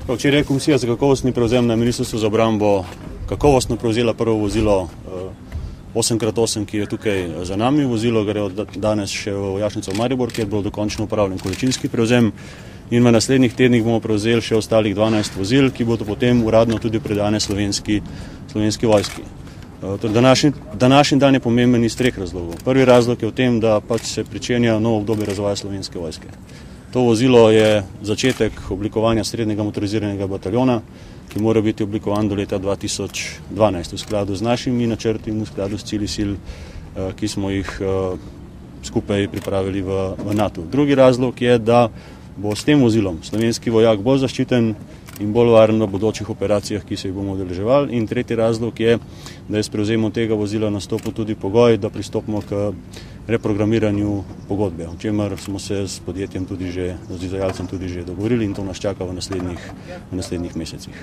Včeraj je Komisija za kakovostni prevzem na Ministrstvu za obrambo kakovostno prevzela prvo vozilo 8x8, ki je tukaj za nami. Vozilo gre od danes še v vojašnico v Maribor, kjer bo dokončno upravljen količinski prevzem. In v naslednjih tednih bomo prevzeli še ostalih 12 vozil, ki bodo potem uradno tudi predane slovenski vojski. Današnji dan je pomemben iz treh razlogov. Prvi razlog je v tem, da pač se pričenja novo obdobje razvoja slovenske vojske. To vozilo je začetek oblikovanja srednjega motoriziranega bataljona, ki mora biti oblikovan do leta 2012 v skladu z našimi načrti in v skladu s cilji sil, ki smo jih skupaj pripravili v NATO. Drugi razlog je, da bo s tem vozilom slovenski vojak bolj zaščiten in bolj varen v bodočih operacijah, ki se jih bomo udeleževali. In tretji razlog je, da je s prevzemom tega vozila nastopil tudi pogoj, da pristopimo k reprogramiranju pogodbe, o čemer smo se s podjetjem tudi že, z izvajalcem tudi že dogovorili in to nas čaka v naslednjih mesecih.